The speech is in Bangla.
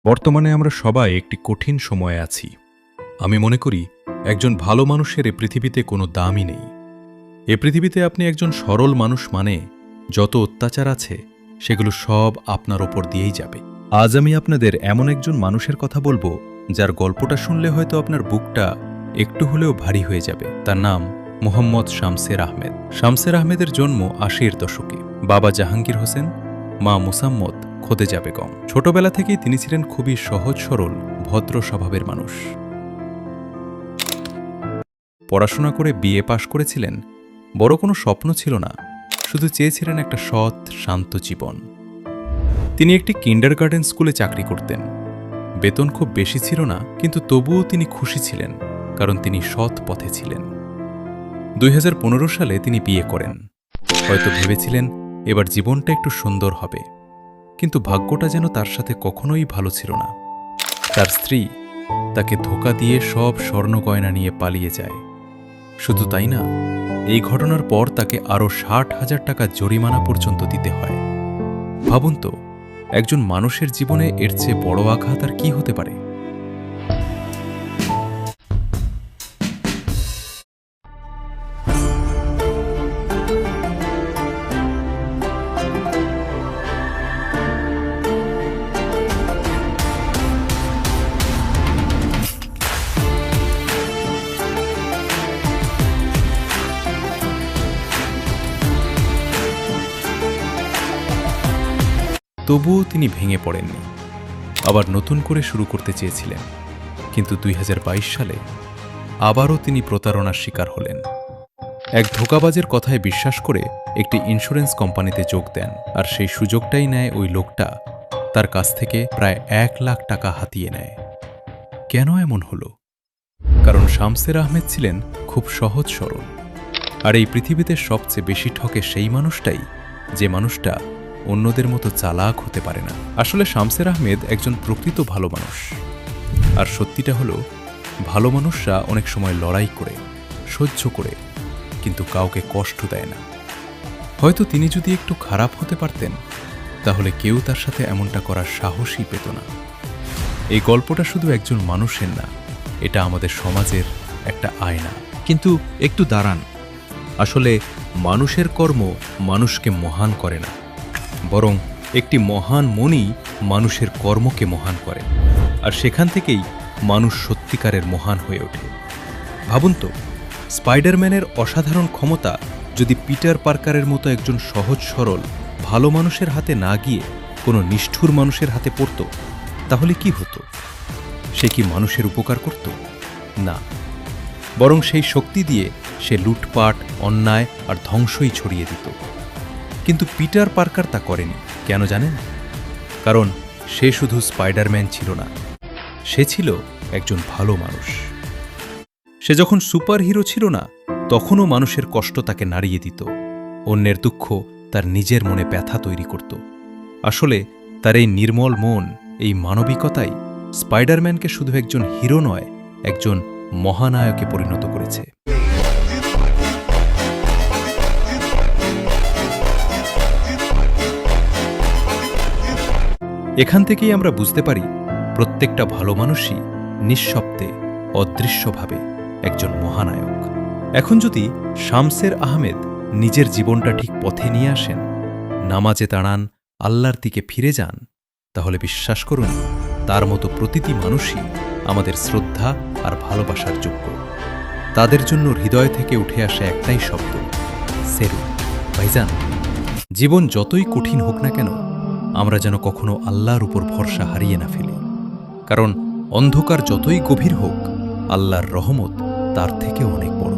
বর্তমানে আমরা সবাই একটি কঠিন সময়ে আছি। আমি মনে করি একজন ভালো মানুষের এ পৃথিবীতে কোনো দামই নেই। এ পৃথিবীতে আপনি একজন সরল মানুষ মানে যত অত্যাচার আছে সেগুলো সব আপনার ওপর দিয়েই যাবে। আজ আমি আপনাদের এমন একজন মানুষের কথা বলবো যার গল্পটা শুনলে হয়তো আপনার বুকটা একটু হলেও ভারী হয়ে যাবে। তার নাম মোহাম্মদ শামসের আহমেদ। শামসের আহমেদের জন্ম ৮০-এর দশকে। বাবা জাহাঙ্গীর হোসেন, মা মুসাম্মদ খোদেজা বেগম। ছোটবেলা থেকেই তিনি ছিলেন খুবই সহজ সরল ভদ্র স্বভাবের মানুষ। পড়াশোনা করে বিএ পাশ করেছিলেন। বড় কোনো স্বপ্ন ছিল না, শুধু চেয়েছিলেন একটা সৎ শান্ত জীবন। তিনি একটি কিন্ডারগার্টেন স্কুলে চাকরি করতেন। বেতন খুব বেশি ছিল না, কিন্তু তবুও তিনি খুশি ছিলেন, কারণ তিনি সৎ পথে ছিলেন। ২০১৫ সালে তিনি বিয়ে করেন। হয়তো ভেবেছিলেন এবার জীবনটা একটু সুন্দর হবে, কিন্তু ভাগ্যটা যেন তার সাথে কখনোই ভালো ছিল না। তার স্ত্রী তাকে ধোঁকা দিয়ে সব স্বর্ণ গয়না নিয়ে পালিয়ে যায়। শুধু তাই না, এই ঘটনার পর তাকে আরও ৬০,০০০ টাকা জরিমানা পর্যন্ত দিতে হয়। ভাবুন তো, একজন মানুষের জীবনে এর চেয়ে বড় আঘাত আর কি হতে পারে? তবুও তিনি ভেঙে পড়েননি, আবার নতুন করে শুরু করতে চেয়েছিলেন। কিন্তু ২০২২ সালে আবারও তিনি প্রতারণার শিকার হলেন। এক ধোঁকাবাজের কথায় বিশ্বাস করে একটি ইন্স্যুরেন্স কোম্পানিতে যোগ দেন, আর সেই সুযোগটাই নেয় ওই লোকটা। তার কাছ থেকে প্রায় ১,০০,০০০ টাকা হাতিয়ে নেয়। কেন এমন হলো? কারণ শামসের আহমেদ ছিলেন খুব সহজ সরল। আর এই পৃথিবীতে সবচেয়ে বেশি ঠকে সেই মানুষটাই, যে মানুষটা অন্যদের মতো চালাক হতে পারে না। আসলে শামসের আহমেদ একজন প্রকৃত ভালো মানুষ। আর সত্যিটা হলো, ভালো মানুষরা অনেক সময় লড়াই করে, সহ্য করে, কিন্তু কাউকে কষ্ট দেয় না। হয়তো তিনি যদি একটু খারাপ হতে পারতেন, তাহলে কেউ তার সাথে এমনটা করার সাহসই পেত না। এই গল্পটা শুধু একজন মানুষের না, এটা আমাদের সমাজের একটা আয়না। কিন্তু একটু দাঁড়ান, আসলে মানুষের কর্ম মানুষকে মহান করে না, বরং একটি মহান মনই মানুষের কর্মকে মহান করে। আর সেখান থেকেই মানুষ সত্যিকারের মহান হয়ে ওঠে। ভাবুন তো, স্পাইডারম্যানের অসাধারণ ক্ষমতা যদি পিটার পার্কারের মতো একজন সহজ সরল ভালো মানুষের হাতে না গিয়ে কোনো নিষ্ঠুর মানুষের হাতে পড়ত, তাহলে কি হতো? সে কি মানুষের উপকার করত? না, বরং সেই শক্তি দিয়ে সে লুটপাট, অন্যায় আর ধ্বংসই ছড়িয়ে দিত। কিন্তু পিটার পার্কার তা করেনি। কেন জানেন? কারণ সে শুধু স্পাইডারম্যান ছিল না, সে ছিল একজন ভালো মানুষ। সে যখন সুপার হিরো ছিল না, তখনও মানুষের কষ্ট তাকে নাড়িয়ে দিত। অন্যের দুঃখ তার নিজের মনে ব্যথা তৈরি করত। আসলে তার এই নির্মল মন, এই মানবিকতাই স্পাইডারম্যানকে শুধু একজন হিরো নয়, একজন মহানায়কে পরিণত করেছে। এখান থেকেই আমরা বুঝতে পারি, প্রত্যেকটা ভালো মানুষই নিঃশব্দে, অদৃশ্যভাবে একজন মহানায়ক। এখন যদি শামসের আহমেদ নিজের জীবনটা ঠিক পথে নিয়ে আসেন, নামাজে দাঁড়ান, আল্লাহর দিকে ফিরে যান, তাহলে বিশ্বাস করুন, তার মতো প্রতিটি মানুষই আমাদের শ্রদ্ধা আর ভালোবাসার যোগ্য। তাদের জন্য হৃদয় থেকে উঠে আসে একটাই শব্দ, সেলুট। ভাইজান, জীবন যতই কঠিন হোক না কেন, আমরা যেন কখনো আল্লাহর উপর ভরসা হারিয়ে না ফেলি। কারণ অন্ধকার যতই গভীর হোক, আল্লাহর রহমত তার থেকেও অনেক বড়।